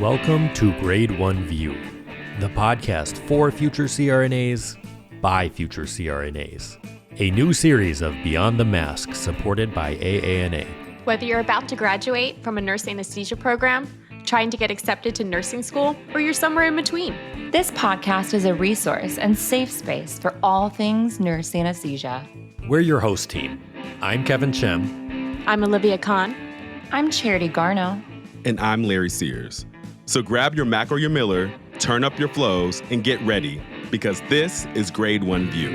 Welcome to Grade 1 View, the podcast for future CRNAs by future CRNAs. A new series of Beyond the Mask supported by AANA. Whether you're about to graduate from a nurse anesthesia program, trying to get accepted to nursing school, or you're somewhere in between, this podcast is a resource and safe space for all things nurse anesthesia. We're your host team. I'm Kevin Chem. I'm Olivia Kahn. I'm Charity Garno. And I'm Larry Sears. So grab your Mac or your Miller, turn up your flows, and get ready, because this is Grade 1 View.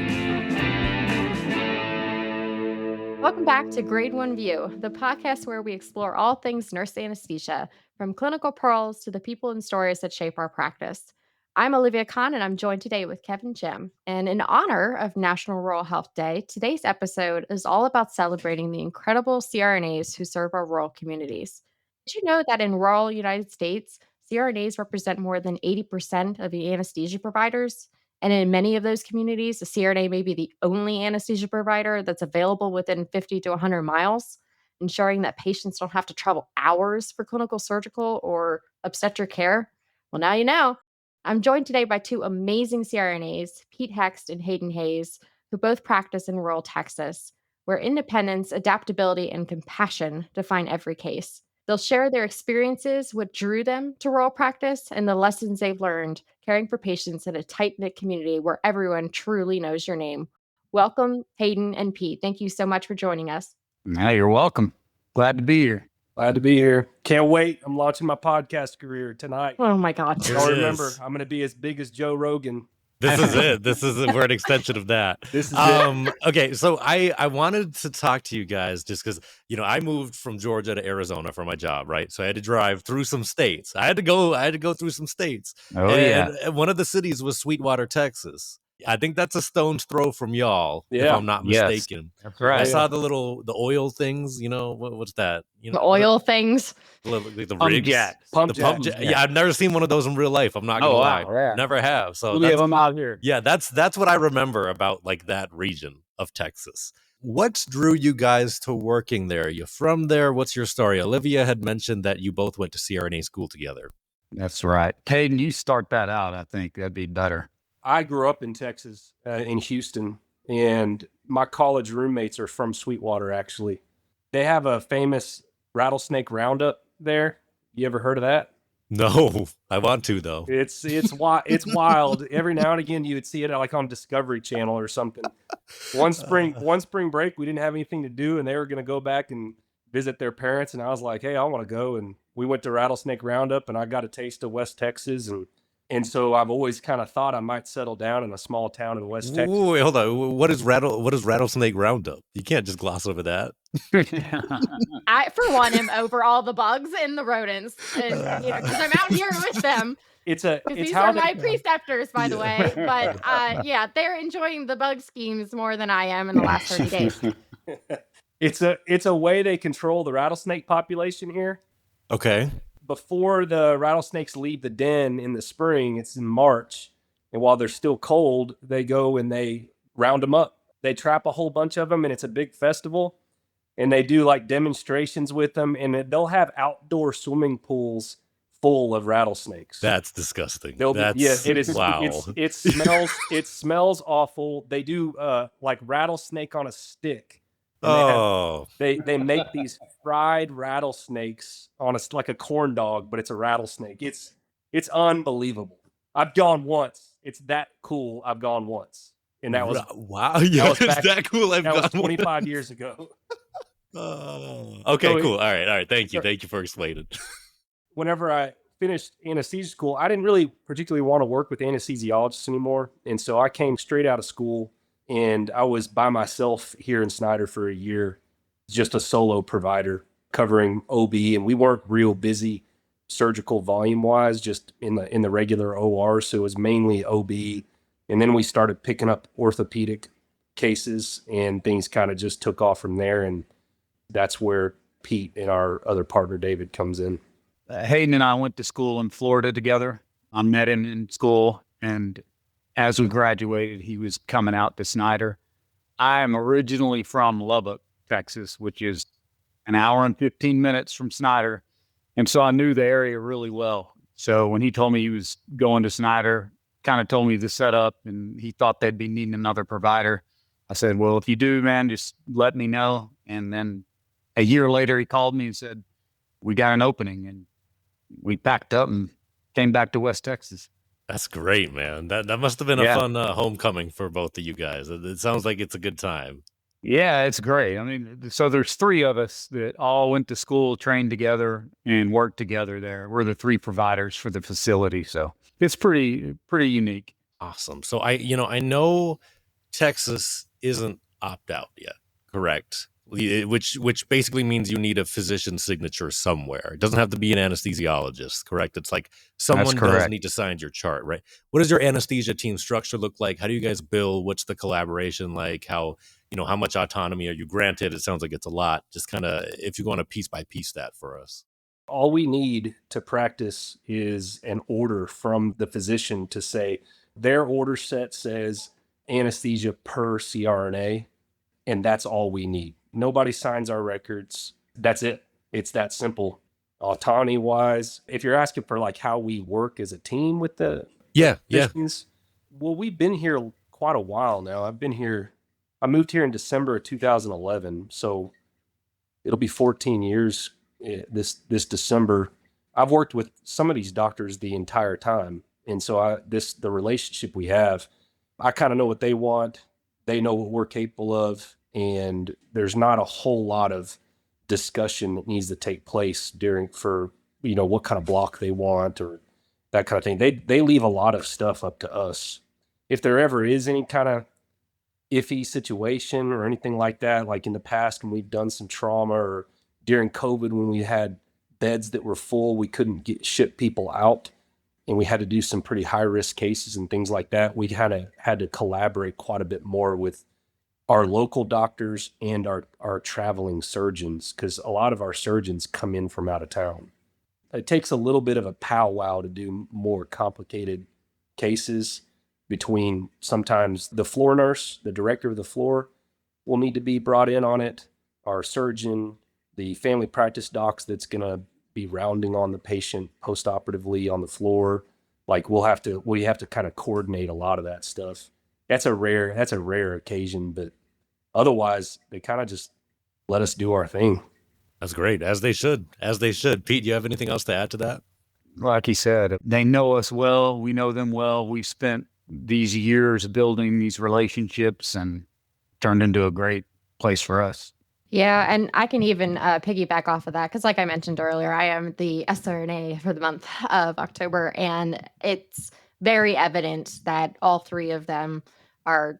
Welcome back to Grade 1 View, the podcast where we explore all things nurse anesthesia, from clinical pearls to the people and stories that shape our practice. I'm Olivia Kahn, and I'm joined today with Kevin Chem. And in honor of National Rural Health Day, today's episode is all about celebrating the incredible CRNAs who serve our rural communities. Did you know that in rural United States, CRNAs represent more than 80% of the anesthesia providers? And in many of those communities, a CRNA may be the only anesthesia provider that's available within 50 to 100 miles, ensuring that patients don't have to travel hours for clinical, surgical, or obstetric care. Well, now you know. I'm joined today by two amazing CRNAs, Pete Hext and Hayden Hayes, who both practice in rural Texas, where independence, adaptability, and compassion define every case. They'll share their experiences, what drew them to rural practice, and the lessons they've learned caring for patients in a tight-knit community where everyone truly knows your name. Welcome, Hayden and Pete. Thank you so much for joining us. Yeah, you're welcome. Glad to be here. Glad to be here. Can't wait. I'm launching my podcast career tonight. Oh, my God. Y'all remember, I'm going to be as big as Joe Rogan. This is it. We're an extension of that. This is it. Okay, so I wanted to talk to you guys just because, I moved from Georgia to Arizona for my job, right? So I had to drive through some states. I had to go through some states. Oh, and one of the cities was Sweetwater, Texas. I think that's a stone's throw from y'all, if I'm not mistaken. That's right. I saw the oil things, what's that? The oil things. Like the Pump rigs. jacks. The pump jack. Yeah, I've never seen one of those in real life. I'm not gonna lie. Wow, yeah. Never have. So We have them out here. yeah, that's what I remember about like that region of Texas. What drew you guys to working there? You from there? What's your story? Olivia had mentioned that you both went to CRNA school together. That's right. Hayden, you start that out. I think that'd be better. I grew up in Texas, in Houston, and my college roommates are from Sweetwater, actually. They have a famous rattlesnake roundup there. You ever heard of that? No, I want to though. It's wild. Every now and again, you would see it like on Discovery Channel or something. One spring break, we didn't have anything to do, and they were going to go back and visit their parents, and I was like, hey, I want to go. And we went to Rattlesnake Roundup, and I got a taste of West Texas, and so I've always kind of thought I might settle down in a small town in West Texas. Wait, hold on. What is rattlesnake roundup? You can't just gloss over that. I, for one, am over all the bugs and the rodents, and because I'm out here with them. These are my preceptors, by the way. But yeah, they're enjoying the bug schemes more than I am in the last 30 days. It's a way they control the rattlesnake population here. Okay. Before the rattlesnakes leave the den in the spring, it's in March, and while they're still cold, they go and they round them up. They trap a whole bunch of them, and it's a big festival, and they do like demonstrations with them, and they'll have outdoor swimming pools full of rattlesnakes. That's disgusting. It is. Wow. It smells awful. They do like rattlesnake on a stick. They make these fried rattlesnakes on like a corn dog, but it's a rattlesnake. It's unbelievable. I've gone once. It's that cool. I've gone once, and that was wow. Yeah, it's that cool. That was 25 years ago. Okay, so, cool. All right. Thank you for explaining. Whenever I finished anesthesia school, I didn't really particularly want to work with anesthesiologists anymore, and so I came straight out of school. And I was by myself here in Snyder for a year, just a solo provider covering OB. And we weren't real busy surgical volume wise, just in the regular OR. So it was mainly OB. And then we started picking up orthopedic cases, and things kind of just took off from there. And that's where Pete and our other partner, David, comes in. Hayden and I went to school in Florida together. I met him in school, and as we graduated, he was coming out to Snyder. I am originally from Lubbock, Texas, which is an hour and 15 minutes from Snyder. And so I knew the area really well. So when he told me he was going to Snyder, kind of told me the setup, and he thought they'd be needing another provider. I said, well, if you do, man, just let me know. And then a year later, he called me and said, we got an opening. And we packed up and came back to West Texas. That's great, man. That must have been a fun homecoming for both of you guys. It sounds like it's a good time. Yeah, it's great. I mean, so there's three of us that all went to school, trained together, and worked together there. We're the three providers for the facility. So it's pretty unique. Awesome. So I know Texas isn't opt-out yet, correct? Which basically means you need a physician's signature somewhere. It doesn't have to be an anesthesiologist, correct? It's like someone does need to sign your chart, right? What does your anesthesia team structure look like? How do you guys bill? What's the collaboration like? How much autonomy are you granted? It sounds like it's a lot. Just kind of, if you want to piece by piece that for us. All we need to practice is an order from the physician to say their order set says anesthesia per CRNA, and that's all we need. Nobody signs our records. That's it. It's that simple. Autonomy wise, if you're asking for like how we work as a team with the physicians, well, we've been here quite a while now. I moved here in December of 2011, so it'll be 14 years this December. I've worked with some of these doctors the entire time, and so the relationship we have, I kind of know what they want. They know what we're capable of, and there's not a whole lot of discussion that needs to take place for what kind of block they want or that kind of thing. They leave a lot of stuff up to us. If there ever is any kind of iffy situation or anything like that, like in the past when we've done some trauma or during COVID when we had beds that were full, we couldn't ship people out, and we had to do some pretty high risk cases and things like that. We kind of had to collaborate quite a bit more with our local doctors and our traveling surgeons, because a lot of our surgeons come in from out of town. It takes a little bit of a powwow to do more complicated cases between sometimes the floor nurse, the director of the floor will need to be brought in on it, our surgeon, the family practice docs that's going to be rounding on the patient post-operatively on the floor. Like we have to kind of coordinate a lot of that stuff. That's a rare occasion, but otherwise they kind of just let us do our thing. That's great. As they should. Pete, do you have anything else to add to that? Like he said, they know us well. We know them well. We've spent these years building these relationships and turned into a great place for us. Yeah, and I can even piggyback off of that because like I mentioned earlier, I am the SRNA for the month of October, and it's very evident that all three of them are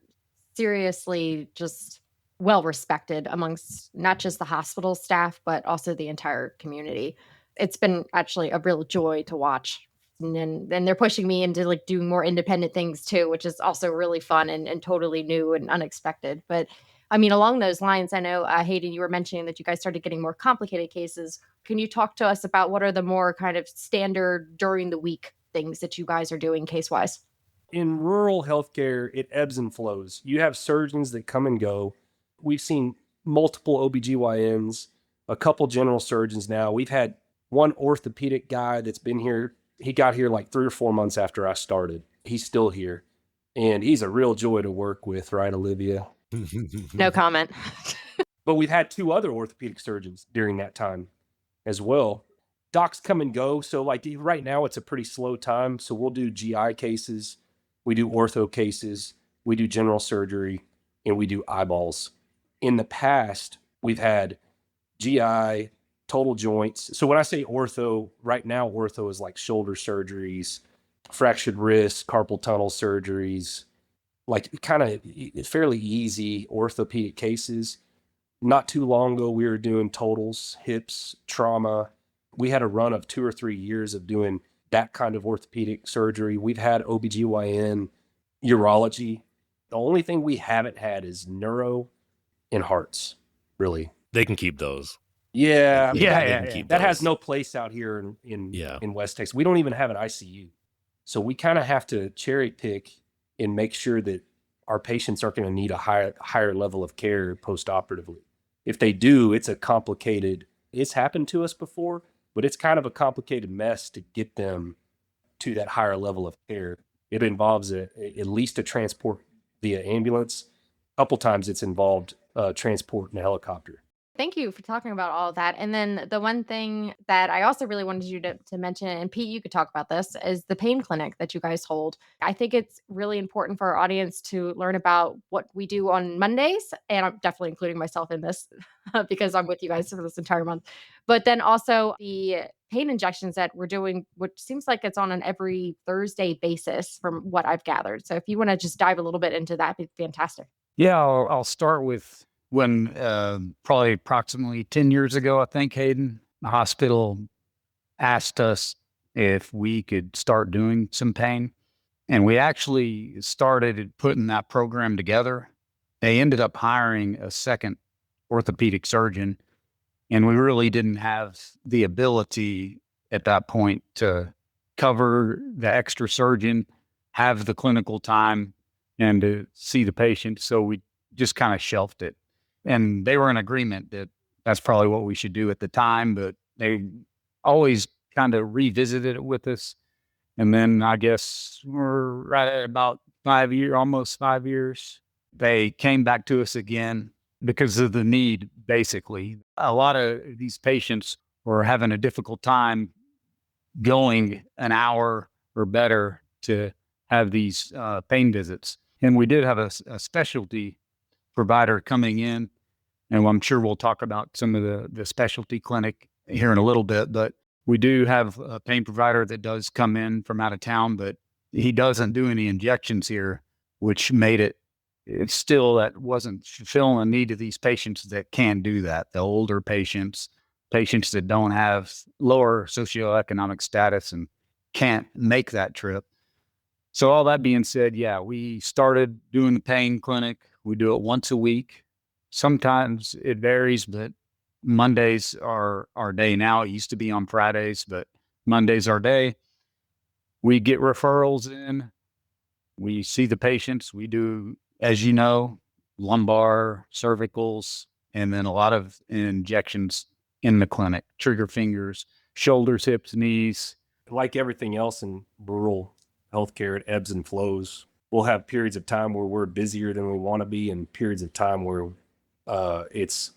seriously just well respected amongst not just the hospital staff, but also the entire community. It's been actually a real joy to watch. And then they're pushing me into like doing more independent things too, which is also really fun and totally new and unexpected. But I mean, along those lines, I know, Hayden, you were mentioning that you guys started getting more complicated cases. Can you talk to us about what are the more kind of standard during the week things that you guys are doing case-wise? In rural healthcare, it ebbs and flows. You have surgeons that come and go. We've seen multiple OBGYNs, a couple general surgeons now. We've had one orthopedic guy that's been here. He got here like 3 or 4 months after I started. He's still here, and he's a real joy to work with, right, Olivia? No comment. But we've had 2 other orthopedic surgeons during that time as well. Docs come and go. So like right now it's a pretty slow time. So we'll do GI cases, we do ortho cases, we do general surgery, and we do eyeballs. In the past, we've had GI, total joints. So when I say ortho, right now ortho is like shoulder surgeries, fractured wrist, carpal tunnel surgeries, like kind of fairly easy orthopedic cases. Not too long ago, we were doing totals, hips, trauma. We had a run of 2 or 3 years of doing that kind of orthopedic surgery. We've had OBGYN, urology. The only thing we haven't had is neuro and hearts, really. They can keep those. Yeah. That has no place out here in West Texas. We don't even have an ICU. So we kind of have to cherry pick and make sure that our patients aren't going to need a higher level of care post-operatively. If they do, it's happened to us before, but it's kind of a complicated mess to get them to that higher level of care. It involves at least a transport via ambulance. A couple times it's involved transport in a helicopter. Thank you for talking about all of that. And then the one thing that I also really wanted you to mention, and Pete, you could talk about this, is the pain clinic that you guys hold. I think it's really important for our audience to learn about what we do on Mondays. And I'm definitely including myself in this because I'm with you guys for this entire month. But then also the pain injections that we're doing, which seems like it's on an every Thursday basis from what I've gathered. So if you want to just dive a little bit into that, it'd be fantastic. Yeah, I'll start with when probably approximately 10 years ago, I think, Hayden, the hospital asked us if we could start doing some pain. And we actually started putting that program together. They ended up hiring a second orthopedic surgeon, and we really didn't have the ability at that point to cover the extra surgeon, have the clinical time, and to see the patient. So we just kind of shelved it. And they were in agreement that that's probably what we should do at the time, but they always kind of revisited it with us. And then I guess we're right at about almost 5 years. They came back to us again because of the need, basically. A lot of these patients were having a difficult time going an hour or better to have these pain visits. And we did have a specialty provider coming in, and I'm sure we'll talk about some of the specialty clinic here in a little bit, but we do have a pain provider that does come in from out of town, but he doesn't do any injections here, which made it's still that wasn't fulfilling the need of these patients that can do that. The older patients that don't have lower socioeconomic status and can't make that trip. So all that being said, yeah, we started doing the pain clinic. We do it once a week. Sometimes it varies, but Mondays are our day now. It used to be on Fridays, but Monday's our day. We get referrals in. We see the patients. We do, as you know, lumbar, cervicals, and then a lot of injections in the clinic, trigger fingers, shoulders, hips, knees. Like everything else in rural healthcare, it ebbs and flows. We'll have periods of time where we're busier than we want to be, and periods of time where it's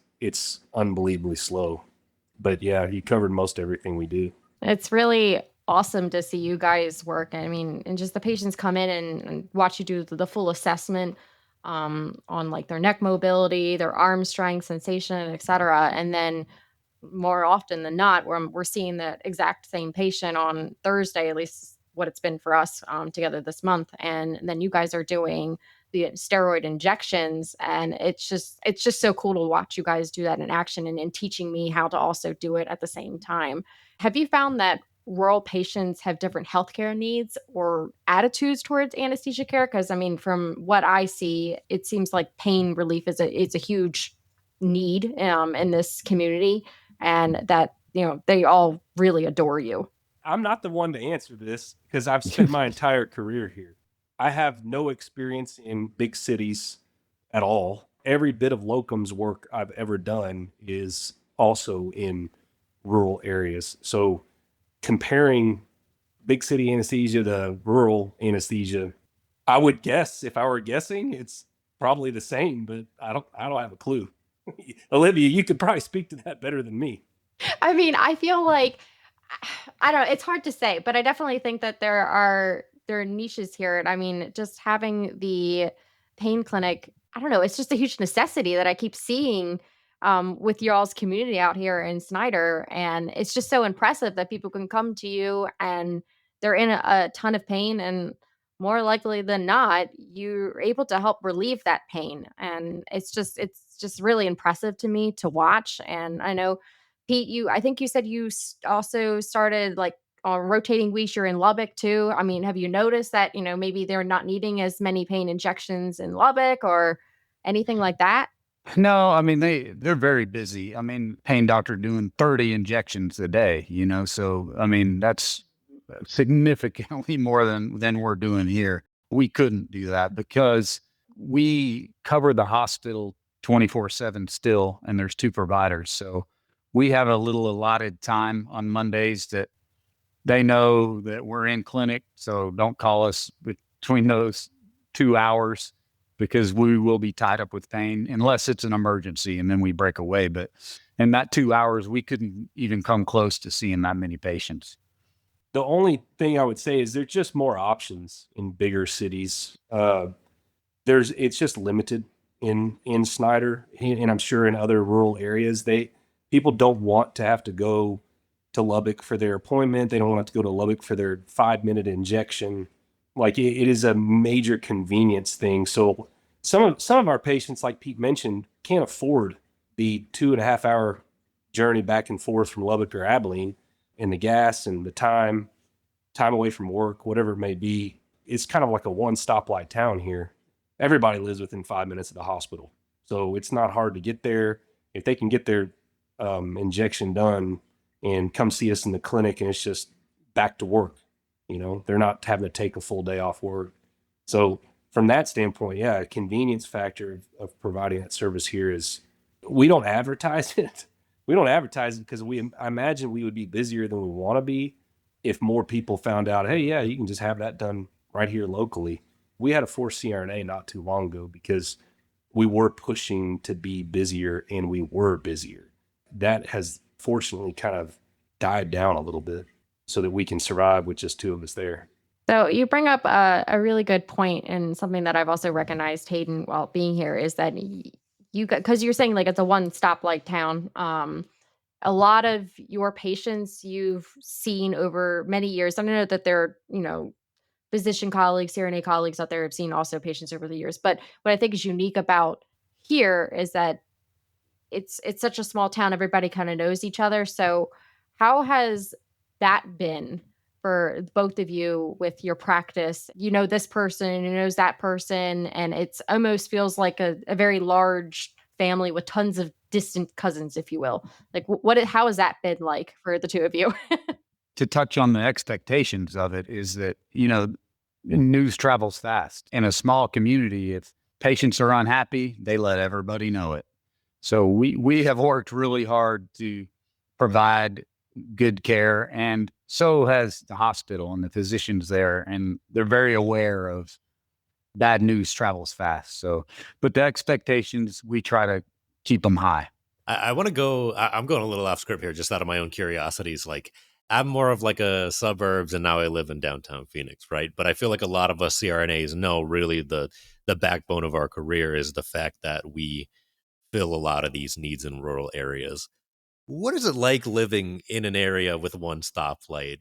unbelievably slow. But yeah, you covered most everything we do. It's really awesome to see you guys work. I mean, and just the patients come in and watch you do the full assessment on like their neck mobility, their arm strength, sensation, et cetera. And then more often than not, we're seeing the exact same patient on Thursday, at least what it's been for us together this month. And then you guys are doing the steroid injections, and it's just so cool to watch you guys do that in action and teaching me how to also do it at the same time. Have you found that rural patients have different healthcare needs or attitudes towards anesthesia care? Because I mean, from what I see, it seems like pain relief is a huge need in this community, and that they all really adore you. I'm not the one to answer this because I've spent my entire career here. I have no experience in big cities at all. Every bit of locums work I've ever done is also in rural areas. So comparing big city anesthesia to rural anesthesia, I would guess, if I were guessing, it's probably the same, but I don't have a clue. Olivia, you could probably speak to that better than me. I mean, I feel like I don't know, it's hard to say, but I definitely think that there are niches here. And I mean, just having the pain clinic, I don't know, it's just a huge necessity that I keep seeing with y'all's community out here in Snyder. And it's just so impressive that people can come to you and they're in a ton of pain, and more likely than not, you're able to help relieve that pain. And it's just really impressive to me to watch. And I know, Pete, I think you said you also started like on rotating weeks. You're in Lubbock too. I mean, have you noticed that, maybe they're not needing as many pain injections in Lubbock or anything like that? No, I mean, they're very busy. I mean, pain doctor doing 30 injections a day, so I mean, that's significantly more than we're doing here. We couldn't do that because we cover the hospital 24/7 still, and there's two providers. So we have a little allotted time on Mondays that They know that we're in clinic, so don't call us between those 2 hours because we will be tied up with pain unless it's an emergency and then we break away. But in that 2 hours, we couldn't even come close to seeing that many patients. The only thing I would say is there's just more options in bigger cities. It's just limited in Snyder, and I'm sure in other rural areas. People don't want to have to go to Lubbock for their appointment. They don't want to go to Lubbock for their 5-minute injection. Like it is a major convenience thing. So some of our patients, like Pete mentioned, can't afford the 2.5 hour journey back and forth from Lubbock or Abilene, and the gas and the time away from work, whatever it may be. It's kind of like a one stoplight town here. Everybody lives within 5 minutes of the hospital, so it's not hard to get there. If they can get their injection done and come see us in the clinic, and it's just back to work. They're not having to take a full day off work. So from that standpoint, a convenience factor of providing that service here is, we don't advertise it. We don't advertise it because I imagine we would be busier than we want to be if more people found out, hey, yeah, you can just have that done right here locally. We had a forced CRNA not too long ago because we were pushing to be busier, and we were busier. That has fortunately kind of died down a little bit so that we can survive with just 2 of us there. So you bring up a really good point, and something that I've also recognized, Hayden, while being here, is that because you're saying like it's a one stoplight town. A lot of your patients you've seen over many years. I know that there are, physician colleagues, CRNA colleagues out there have seen also patients over the years. But what I think is unique about here is that it's such a small town. Everybody kind of knows each other. So how has that been for both of you with your practice? This person who knows that person, and it's almost feels like a very large family with tons of distant cousins, if you will. Like how has that been like for the 2 of you? To touch on the expectations of it is that, news travels fast. In a small community, if patients are unhappy, they let everybody know it. So we have worked really hard to provide good care, and so has the hospital and the physicians there, and they're very aware of bad news travels fast. So, but the expectations, we try to keep them high. I want to go, I'm going a little off script here, just out of my own curiosities. Like, I'm more of like a suburbs, and now I live in downtown Phoenix, right? But I feel like a lot of us CRNAs know really the backbone of our career is the fact that we fill a lot of these needs in rural areas. What is it like living in an area with one stoplight?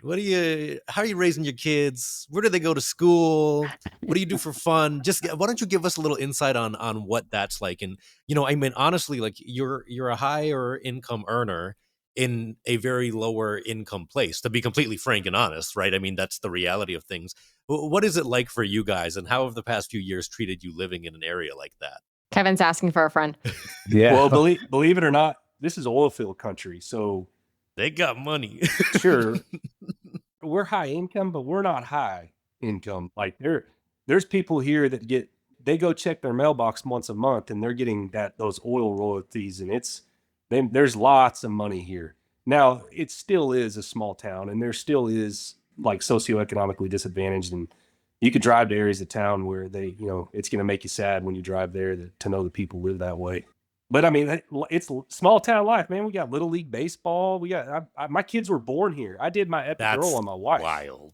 How are you raising your kids? Where do they go to school? What do you do for fun? Why don't you give us a little insight on what that's like? And, I mean, honestly, like you're a higher income earner in a very lower income place, to be completely frank and honest, right? I mean, that's the reality of things. What is it like for you guys, and how have the past few years treated you living in an area like that? Kevin's asking for a friend. Yeah. Well, believe it or not, this is oil field country, so They got money. sure, we're high income, but we're not high income. Like there's people here that they go check their mailbox once a month, and they're getting those oil royalties, and there's lots of money here. Now, it still is a small town, and there still is like socioeconomically disadvantaged, and you could drive to areas of town where it's going to make you sad when you drive there to know the people live that way. But I mean, it's small town life, man. We got Little League baseball. We got my kids were born here. I did my epidural on my wife. Wild.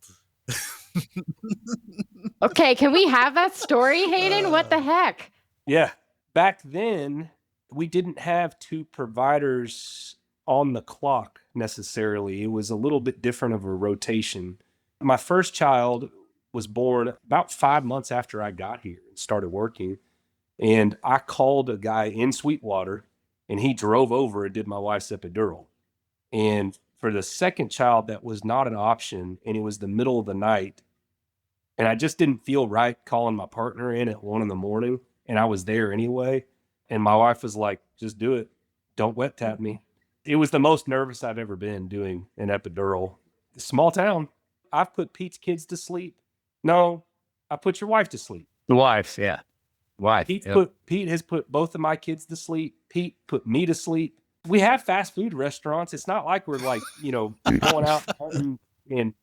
Okay, can we have that story, Hayden? What the heck? Yeah. Back then, we didn't have 2 providers on the clock necessarily. It was a little bit different of a rotation. My first child was born about 5 months after I got here and started working. And I called a guy in Sweetwater, and he drove over and did my wife's epidural. And for the second child, that was not an option, and it was the middle of the night. And I just didn't feel right calling my partner in at 1 a.m, and I was there anyway. And my wife was like, just do it. Don't wet tap me. It was the most nervous I've ever been doing an epidural. Small town. I've put Pete's kids to sleep. No, I put your wife to sleep. The wife, yeah. Wife. Pete has put both of my kids to sleep. Pete put me to sleep. We have fast food restaurants. It's not like we're like, going out and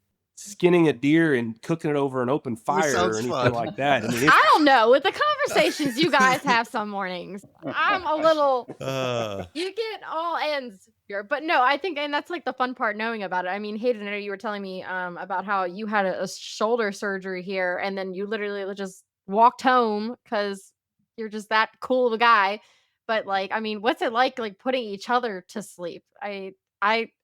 skinning a deer and cooking it over an open fire or sounds anything fun. like that. I mean, I don't know. With the conversations you guys have some mornings, I'm a little. You get all ends here, but no, I think, and that's like the fun part knowing about it. I mean, Hayden, I know you were telling me about how you had a shoulder surgery here, and then you literally just walked home because you're just that cool of a guy. But like, I mean, what's it like putting each other to sleep? I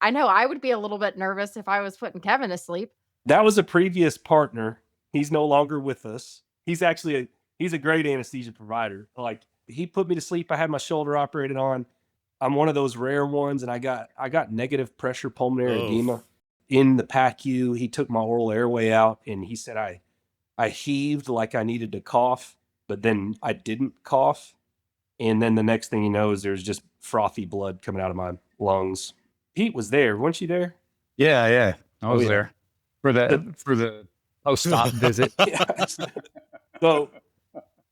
know I would be a little bit nervous if I was putting Kevin to sleep. that was a previous partner. He's no longer with us. He's actually he's a great anesthesia provider. Like, he put me to sleep. I had my shoulder operated on. I'm one of those rare ones, and I got negative pressure pulmonary edema in the PACU. He took my oral airway out, and he said I heaved like I needed to cough, but then I didn't cough. And then the next thing you know is there's just frothy blood coming out of my lungs. Pete was there, weren't you there? Yeah. I was yeah. there for the post-op visit. Yes.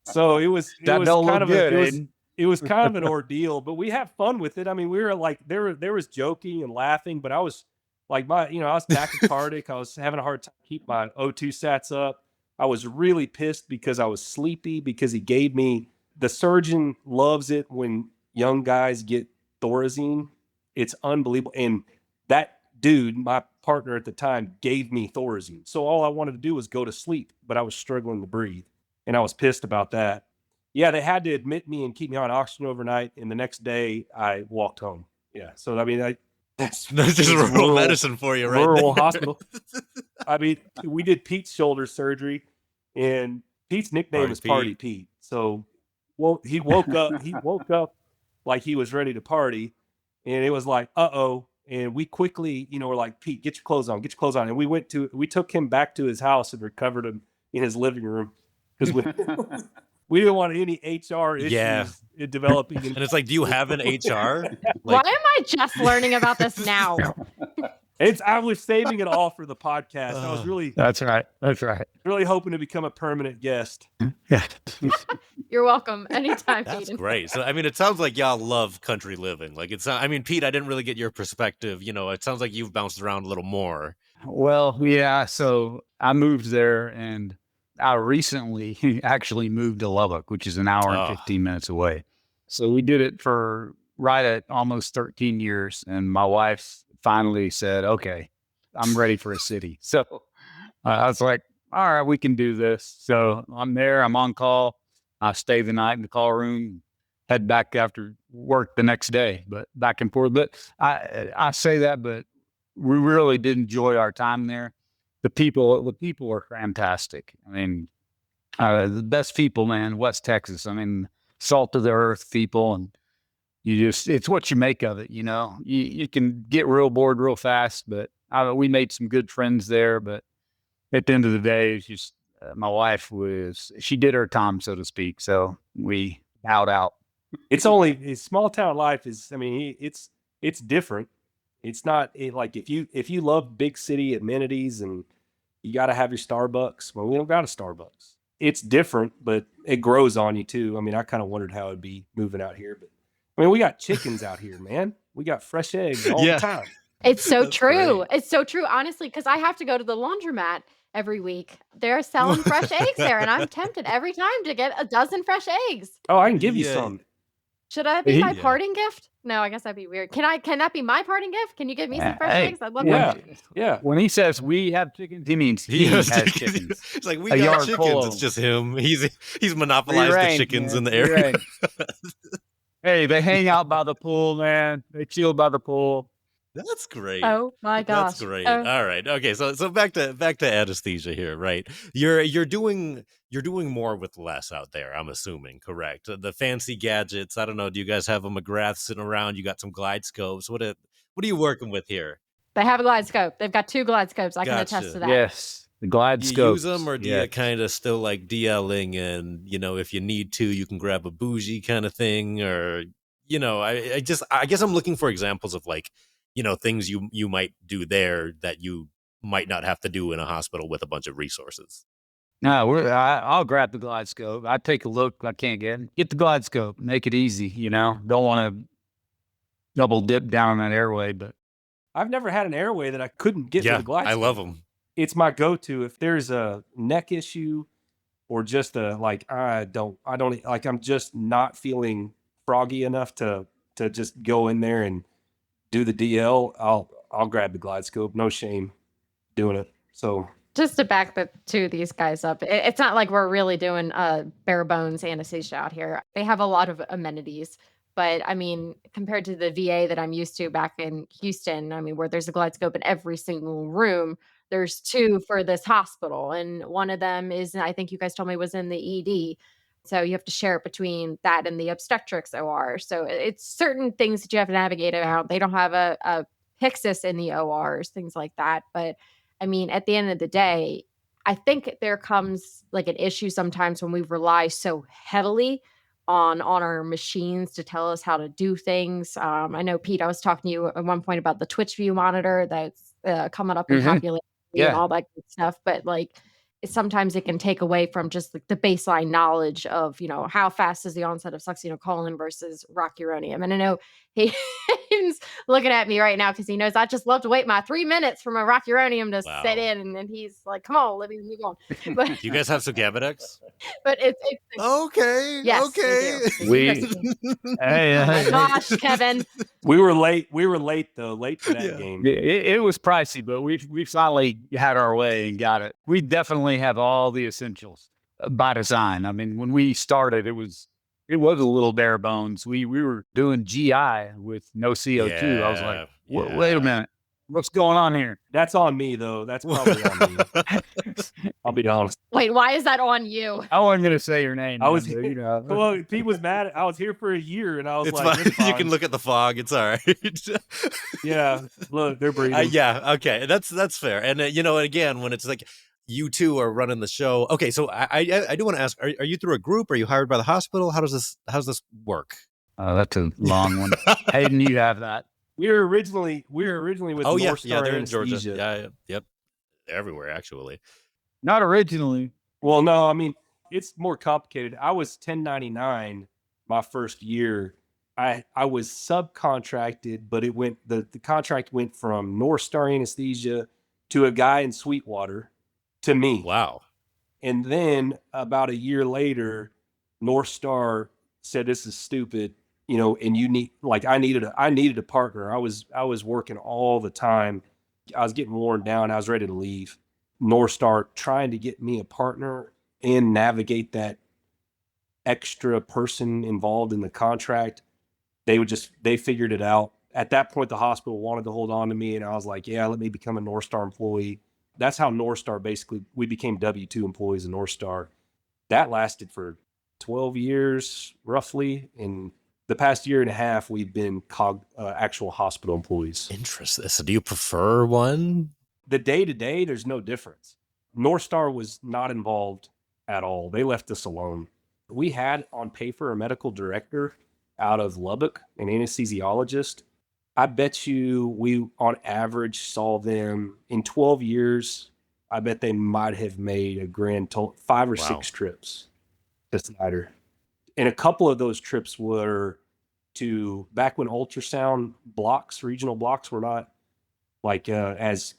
So it was That don't kind look of good, it Aiden. was kind of an ordeal, but we had fun with it. I mean, we were like there was joking and laughing, but I was like I was tachycardic. I was having a hard time keep my O2 sats up. I was really pissed because I was sleepy because he gave me, the surgeon loves it when young guys get Thorazine. It's unbelievable. And that dude, my partner at the time, gave me Thorazine. So all I wanted to do was go to sleep, but I was struggling to breathe. And I was pissed about that. Yeah, they had to admit me and keep me on oxygen overnight. And the next day I walked home. Yeah. So, I mean, that's just rural medicine for you, right? Rural hospital. I mean, we did Pete's shoulder surgery, and Pete's nickname is Party Pete. So, well, he woke up like he was ready to party, and it was like, uh-oh. And we quickly, were like, Pete, get your clothes on. And we took him back to his house and recovered him in his living room because we didn't want any HR issues developing. And it's like, do you have an HR? Why am I just learning about this now? I was saving it all for the podcast. I was really That's right. really hoping to become a permanent guest. Yeah. You're welcome anytime. That's Hayden. great. So, I mean, it sounds like y'all love country living. Like, I mean, Pete, I didn't really get your perspective. It sounds like you've bounced around a little more. Well, yeah. So I moved there, and I recently actually moved to Lubbock, which is an hour and 15 minutes away. So we did it for right at almost 13 years. And my wife finally said, okay, I'm ready for a city. So I was like, all right, we can do this. So I'm there, I'm on call. I stay the night in the call room, head back after work the next day, but back and forth. But I say that, but we really did enjoy our time there. The people are fantastic. I mean, the best people, man, West Texas. I mean, salt of the earth people, and it's what you make of it. You can get real bored real fast, but we made some good friends there. But at the end of the day, it's just my wife she did her time, so to speak. So we bowed out. It's small town life is, I mean, it's different. It's not like if you love big city amenities and you got to have your Starbucks. Well, we don't got a Starbucks. It's different, but it grows on you too. I mean, I kind of wondered how it'd be moving out here, but I mean, we got chickens out here, man. We got fresh eggs all the time. It's so true. Great. It's so true, honestly, because I have to go to the laundromat every week. They're selling fresh eggs there, and I'm tempted every time to get a dozen fresh eggs. Oh, I can give you some. Should that be my parting gift? No, I guess that'd be weird. Can that be my parting gift? Can you give me some fresh eggs? I'd love that. Yeah. When he says we have chickens, he means he has chickens. It's like, we A got yard chickens. full of It's just him. He's monopolized the chickens in the area. Hey, they hang out by the pool, man. They chill by the pool. That's great. Oh my gosh. That's great. All right. Okay. So back to anesthesia here, right? You're doing more with less out there, I'm assuming, correct? The fancy gadgets. I don't know. Do you guys have a McGrath sitting around? You got some glide scopes. What are you working with here? They have a glide scope. They've got 2 glide scopes. I can attest to that. Yes. The glide Do you scopes. use them, or do you kind of still like DLing and, if you need to, you can grab a bougie kind of thing, or, I guess I'm looking for examples of like, things you might do there that you might not have to do in a hospital with a bunch of resources. No, I'll grab the glide scope. I take a look. I can't get the glide scope. Make it easy. Don't want to double dip down on that airway, but I've never had an airway that I couldn't get with a glide scope. I love them. It's my go-to if there's a neck issue or just a like like I'm just not feeling froggy enough to just go in there and do the DL. I'll grab the glide scope. No shame doing it. So Just to back the two of these guys up, it's not like we're really doing bare bones anesthesia out here. They have a lot of amenities, but I mean, compared to the VA that I'm used to back in Houston, I mean, where there's a glide scope in every single room, there's two for this hospital, and one of them is, I think you guys told me, was in the ED. So you have to share it between that and the obstetrics OR. So it's certain things that you have to navigate around. They don't have a Pyxis in the ORs, things like that, but I mean, at the end of the day, I think there comes like an issue sometimes when we rely so heavily on our machines to tell us how to do things. I know, Pete, I was talking to you at one point about the Twitch view monitor that's coming up in Hmm. popularity and Yeah. all that good stuff, but like sometimes it can take away from just like the baseline knowledge of, how fast is the onset of succinylcholine versus rocuronium. And I know he's looking at me right now because he knows I just love to wait my 3 minutes for my rocuronium to set Wow. in, and then he's like, "Come on, let me move on." But Do you guys have some Gabadex? but it's Okay. yes, okay. we do. We- Yes, we do. Hey, Oh my gosh, Kevin. we were late. We were late though. Late for that Yeah. game. it was pricey, but we finally had our way and got it. We definitely have all the essentials by design. I mean, when we started, it was a little bare bones. We were doing GI with no CO2. I was like, wait a minute, what's going on here? That's on me though. That's probably on me. I'll be honest. Wait, why is that on you? I wasn't gonna say your name. I was, man, but, you know. well, Pete was mad. I was here for a year, and I was It's like, fine. "It's You fine." can look at the fog. It's all right. Yeah, look, they're breathing. Yeah. Okay. That's fair. And again, when it's like you two are running the show. Okay. So I do want to ask: Are you through a group? Are you hired by the hospital? How's this work? That's a long one. Hayden, you have that. We were originally with Oh yeah, North Star they're in Georgia. Anesthesia. Yeah. Yep. Everywhere actually. Not originally. Well, no, I mean, it's more complicated. I was 1099 my first year. I was subcontracted, but the contract went from North Star Anesthesia to a guy in Sweetwater to me. Wow. And then about a year later, North Star said, "This is stupid, and you need like I needed a partner. I was working all the time. I was getting worn down. I was ready to leave. North Star trying to get me a partner and navigate that extra person involved in the contract. They figured it out. At that point, the hospital wanted to hold on to me, and I was like, yeah, let me become a North Star employee. That's how North Star we became W-2 employees of North Star. That lasted for 12 years, roughly. And the past year and a half, we've been actual hospital employees. Interesting. So do you prefer one? The day-to-day, there's no difference. North Star was not involved at all. They left us alone. We had on paper a medical director out of Lubbock, an anesthesiologist. I bet you we, on average, saw them in 12 years. I bet they might have made a grand total 5 or 6 trips to Snyder. And a couple of those trips were to back when ultrasound blocks, regional blocks, were not like as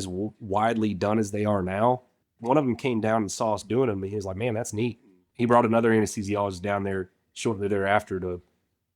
widely done as they are now. One of them came down and saw us doing them, and he was like, "Man, that's neat." He brought another anesthesiologist down there shortly thereafter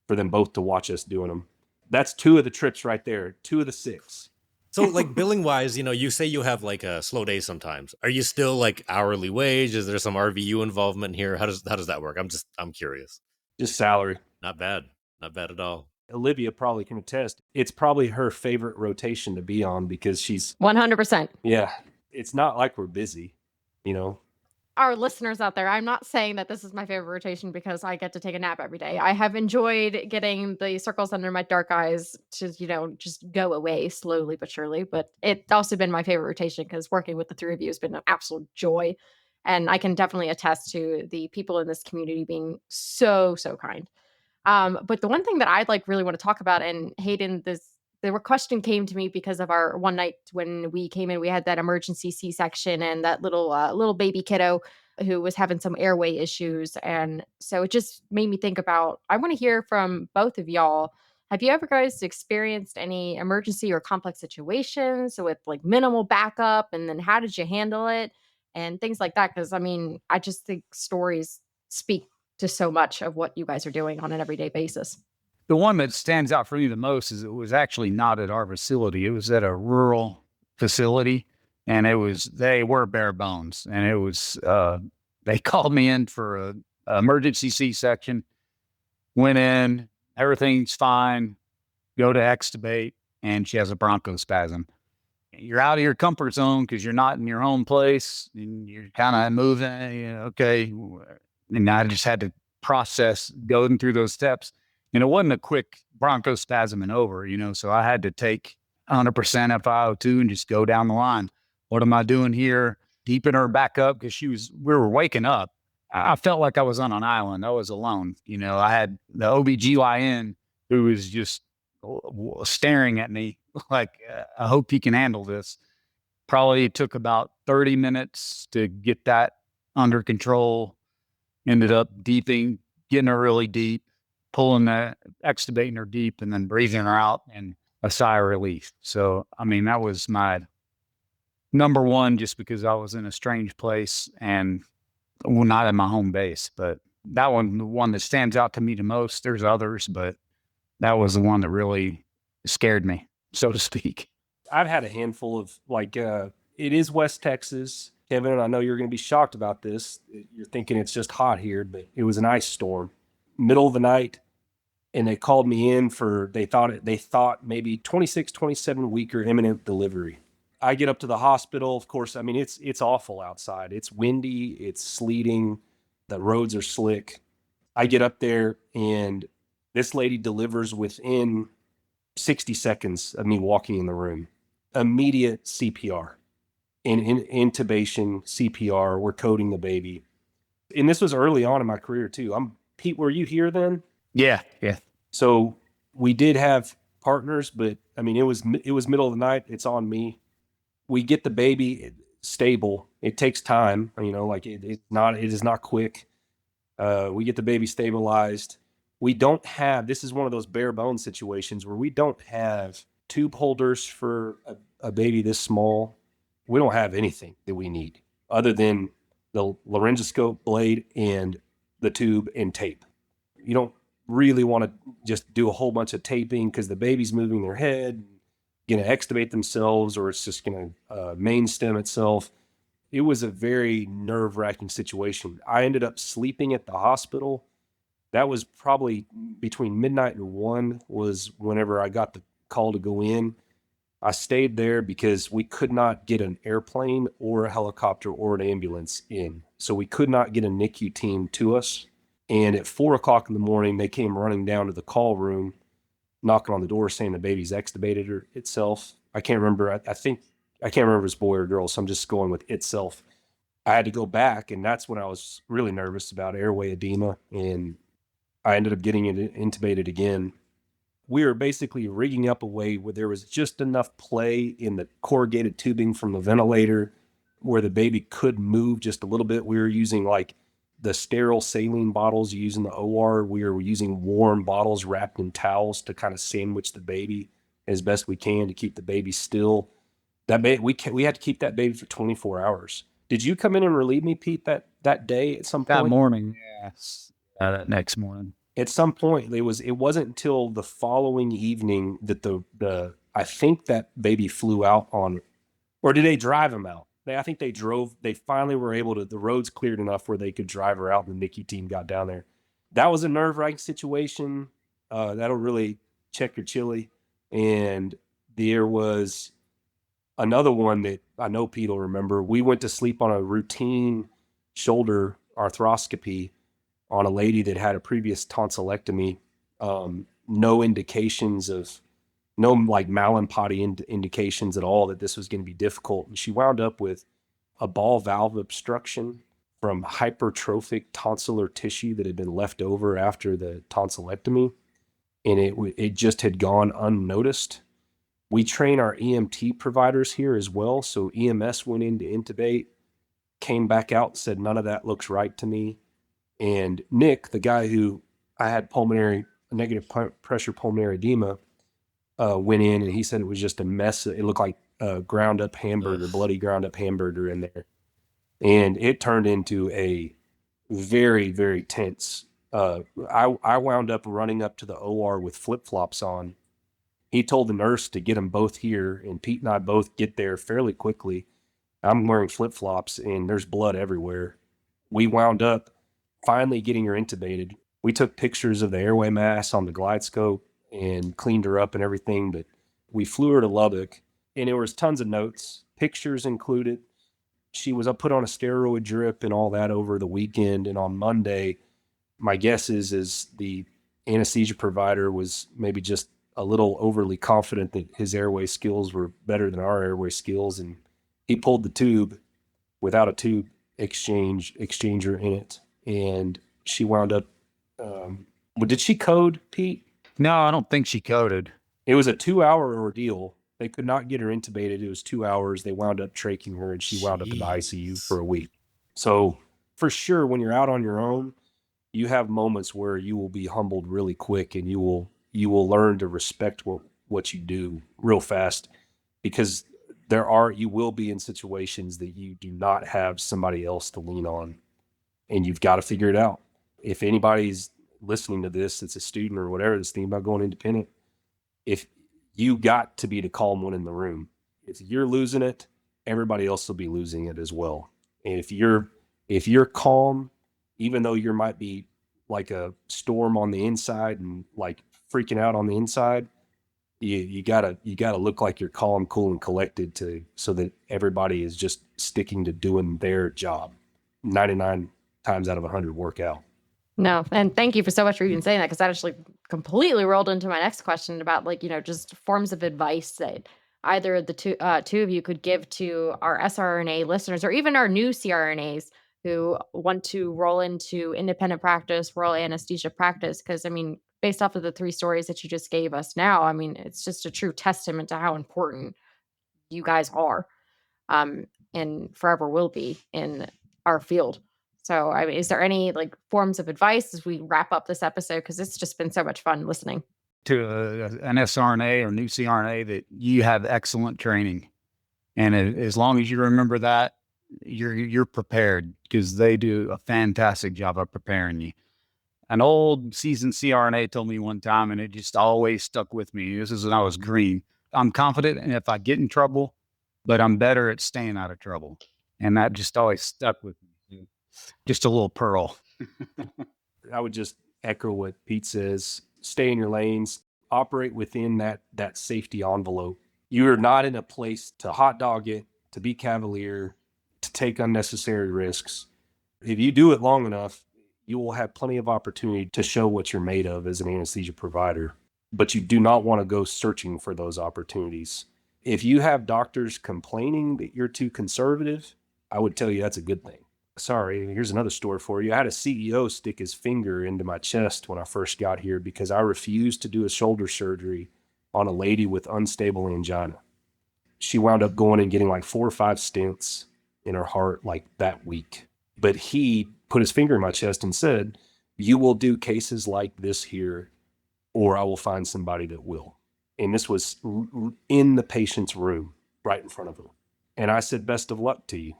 for them both to watch us doing them. That's 2 of the trips right there, 2 of the 6. So like billing wise, you say you have like a slow day sometimes. Are you still like hourly wage? Is there some RVU involvement here? How does that work? I'm curious. Just salary. Not bad at all. Olivia probably can attest. It's probably her favorite rotation to be on because she's 100%. yeah. It's not like we're busy, Our listeners out there, I'm not saying that this is my favorite rotation because I get to take a nap every day. I have enjoyed getting the circles under my dark eyes to, just go away slowly but surely. But it's also been my favorite rotation because working with the 3 of you has been an absolute joy. And I can definitely attest to the people in this community being so, so kind. But the one thing that I'd like really want to talk about, and Hayden, the question came to me because of our one night when we came in, we had that emergency C-section and that little baby kiddo who was having some airway issues. And so it just made me think about, I want to hear from both of y'all. Have you ever guys experienced any emergency or complex situations with like minimal backup? And then how did you handle it and things like that? Because I mean, I just think stories speak to so much of what you guys are doing on an everyday basis. The one that stands out for me the most is it was actually not at our facility. It was at a rural facility, and they were bare bones. And they called me in for a emergency C-section, went in, everything's fine, go to extubate, and she has a bronchospasm. You're out of your comfort zone because you're not in your home place and you're kind of moving, okay. And I just had to process going through those steps. And it wasn't a quick bronchospasm and over, so I had to take 100% FiO2 and just go down the line. What am I doing here? Deepen her back up because we were waking up. I felt like I was on an island. I was alone. I had the OBGYN who was just staring at me like, I hope you can handle this. Probably took about 30 minutes to get that under control. Ended up getting her really deep, extubating her deep, and then breathing her out and a sigh of relief. So, I mean, that was my number one, just because I was in a strange place and not at my home base. But that one, the one that stands out to me the most, there's others, but that was the one that really scared me, so to speak. I've had a handful of it is West Texas. Kevin, and I know you're going to be shocked about this. You're thinking it's just hot here, but it was an ice storm, middle of the night. And they called me in they thought maybe 26, 27 week or imminent delivery. I get up to the hospital. Of course, I mean, it's awful outside. It's windy, it's sleeting. The roads are slick. I get up there and this lady delivers within 60 seconds of me walking in the room. Immediate CPR. In intubation, CPR, we're coding the baby. And this was early on in my career too. Pete, were you here then? Yeah. So we did have partners, but I mean, it was middle of the night. It's on me. We get the baby stable. It takes time, it is not quick. We get the baby stabilized. This is one of those bare bones situations where we don't have tube holders for a baby this small. We don't have anything that we need other than the laryngoscope blade and the tube and tape. You don't really want to just do a whole bunch of taping because the baby's moving their head, going to extubate themselves, or it's just going to main stem itself. It was a very nerve-wracking situation. I ended up sleeping at the hospital. That was probably between midnight and 1 was whenever I got the call to go in. I stayed there because we could not get an airplane or a helicopter or an ambulance in. So we could not get a NICU team to us. And at 4:00 in the morning, they came running down to the call room, knocking on the door saying the baby's extubated itself. I can't remember. I can't remember if it's boy or girl. So I'm just going with itself. I had to go back. And that's when I was really nervous about airway edema. And I ended up getting it intubated again. We were basically rigging up a way where there was just enough play in the corrugated tubing from the ventilator where the baby could move just a little bit. We were using the sterile saline bottles you use in the OR. We were using warm bottles wrapped in towels to kind of sandwich the baby as best we can to keep the baby still. We had to keep that baby for 24 hours. Did you come in and relieve me, Pete, that day at some point? That morning, yes. That next morning. At some point, it wasn't until the following evening that I think that baby flew out on, or did they drive him out? I think they finally were able to, the roads cleared enough where they could drive her out and the NICU team got down there. That was a nerve-wracking situation. That'll really check your chili. And there was another one that I know Pete will remember. We went to sleep on a routine shoulder arthroscopy on a lady that had a previous tonsillectomy. No indications of, no Malin-Potty indications at all that this was going to be difficult. And she wound up with a ball valve obstruction from hypertrophic tonsillar tissue that had been left over after the tonsillectomy. And it just had gone unnoticed. We train our EMT providers here as well. So EMS went in to intubate, came back out and said, none of that looks right to me. And Nick, the guy who I had pulmonary negative pressure pulmonary edema, went in, and he said it was just a mess. It looked like a ground up hamburger, bloody ground up hamburger in there. And it turned into a very, very tense. I wound up running up to the OR with flip-flops on. He told the nurse to get them both here, and Pete and I both get there fairly quickly. I'm wearing flip-flops, and there's blood everywhere. We wound up finally getting her intubated. We took pictures of the airway mass on the glide scope and cleaned her up and everything, but we flew her to Lubbock, and there was tons of notes, pictures included. She was put on a steroid drip and all that over the weekend, and on Monday, my guess is the anesthesia provider was maybe just a little overly confident that his airway skills were better than our airway skills, and he pulled the tube without a tube exchanger in it, and she wound up. Did she code, Pete? No, I don't think she coded. It was a 2-hour ordeal. They could not get her intubated. It was 2 hours. They wound up tracheing her, and she wound up in the ICU for a week. So for sure, when you're out on your own, you have moments where you will be humbled really quick, and you will learn to respect what you do real fast, because you will be in situations that you do not have somebody else to lean on, and you've got to figure it out. If anybody's listening to this, it's a student or whatever that's thinking about going independent, if you got to be the calm one in the room. If you're losing it, everybody else will be losing it as well. And if you're calm, even though you might be like a storm on the inside and like freaking out on the inside, you gotta look like you're calm, cool, and collected so that everybody is just sticking to doing their job. 99 times out of 100 work out. No, and thank you for so much for even saying that, because that actually completely rolled into my next question about just forms of advice that either of the two of you could give to our sRNA listeners, or even our new CRNAs who want to roll into independent practice, rural anesthesia practice. Because based off of the 3 stories that you just gave us now, it's just a true testament to how important you guys are, and forever will be in our field. So, is there any forms of advice as we wrap up this episode? Because it's just been so much fun listening. To an sRNA or new CRNA, that you have excellent training. And as long as you remember that, you're prepared, because they do a fantastic job of preparing you. An old seasoned CRNA told me one time, and it just always stuck with me. This is when I was green. I'm confident and if I get in trouble, but I'm better at staying out of trouble. And that just always stuck with me. Just a little pearl. I would just echo what Pete says. Stay in your lanes, operate within that safety envelope. You're not in a place to hot dog it, to be cavalier, to take unnecessary risks. If you do it long enough, you will have plenty of opportunity to show what you're made of as an anesthesia provider. But you do not want to go searching for those opportunities. If you have doctors complaining that you're too conservative, I would tell you that's a good thing. Sorry, here's another story for you. I had a CEO stick his finger into my chest when I first got here because I refused to do a shoulder surgery on a lady with unstable angina. She wound up going and getting like 4 or 5 stents in her heart like that week. But he put his finger in my chest and said, "You will do cases like this here, or I will find somebody that will." And this was in the patient's room right in front of her. And I said, "Best of luck to you."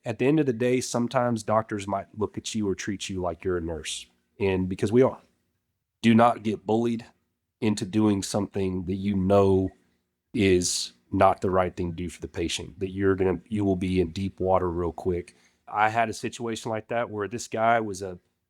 At the end of the day, sometimes doctors might look at you or treat you like you're a nurse. And because we are. Do not get bullied into doing something that you know is not the right thing to do for the patient, that you will be in deep water real quick. I had a situation like that where this guy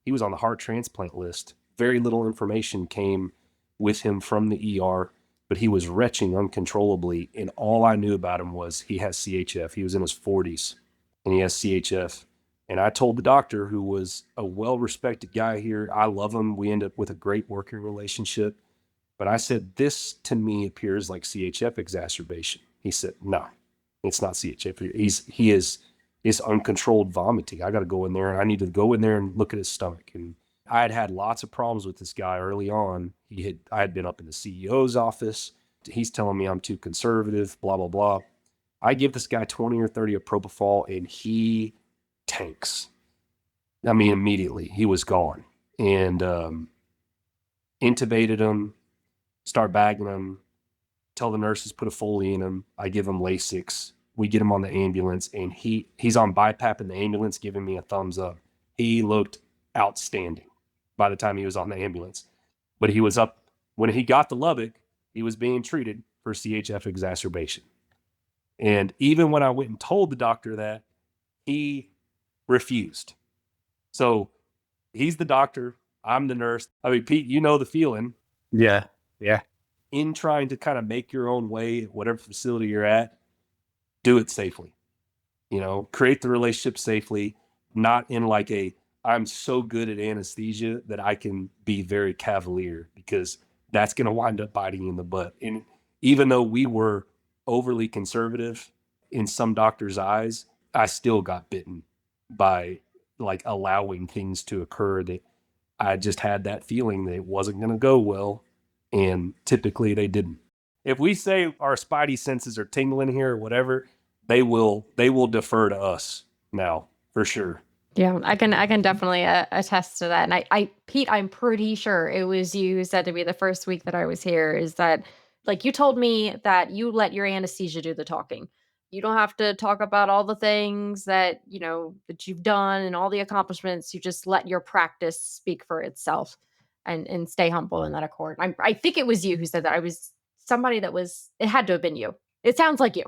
he was on the heart transplant list. Very little information came with him from the ER, but he was retching uncontrollably. And all I knew about him was he has CHF. He was in his 40s. And he has CHF. And I told the doctor, who was a well-respected guy here, I love him. We end up with a great working relationship. But I said, "This to me appears like CHF exacerbation." He said, "No, it's not CHF. He is uncontrolled vomiting. I got to go in there, and I need to go in there and look at his stomach." And I had lots of problems with this guy early on. I had been up in the CEO's office. He's telling me I'm too conservative, blah, blah, blah. I give this guy 20 or 30 of propofol, and he tanks. Immediately he was gone. And intubated him, start bagging him, tell the nurses put a Foley in him. I give him Lasix. We get him on the ambulance, and he's on BiPAP in the ambulance giving me a thumbs up. He looked outstanding by the time he was on the ambulance. But he was up, when he got to Lubbock, he was being treated for CHF exacerbation. And even when I went and told the doctor that, he refused. So he's the doctor, I'm the nurse. I mean, Pete, you know the feeling. Yeah. In trying to kind of make your own way at whatever facility you're at, do it safely. Create the relationship safely, not in like I'm so good at anesthesia that I can be very cavalier, because that's going to wind up biting you in the butt. And even though we were overly conservative in some doctors' eyes, I still got bitten by like allowing things to occur that I just had that feeling that it wasn't going to go well. And typically they didn't. If we say our spidey senses are tingling here or whatever, they will defer to us now for sure. Yeah, I can definitely attest to that. And Pete, I'm pretty sure it was you who said to me the first week that I was here, is that like you told me that you let your anesthesia do the talking. You don't have to talk about all the things that, that you've done and all the accomplishments. You just let your practice speak for itself and stay humble in that accord. I think it was you who said that. I was somebody that was, it had to have been you. It sounds like you,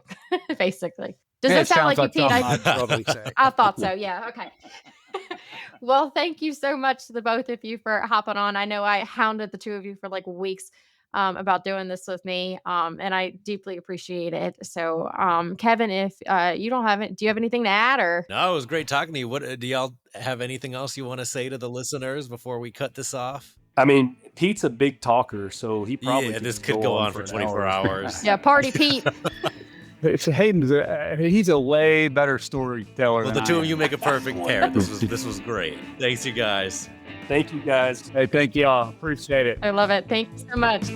basically. Does that sound like you, Pete? I'd probably say. I thought so. Yeah. Okay. Well, thank you so much to the both of you for hopping on. I know I hounded the two of you for like weeks about doing this with me, and I deeply appreciate it. So, Kevin, if you don't have it, do you have anything to add? Or No, it was great talking to you. What do y'all have anything else you want to say to the listeners before we cut this off? I mean, Pete's a big talker, so he probably this could go on for 24 hours. Yeah, party Pete. Hayden's he's a way better storyteller. Well, the two of you make a perfect pair. This was great. Thanks, you guys. Thank you, guys. Hey, thank y'all. Appreciate it. I love it. Thank you so much.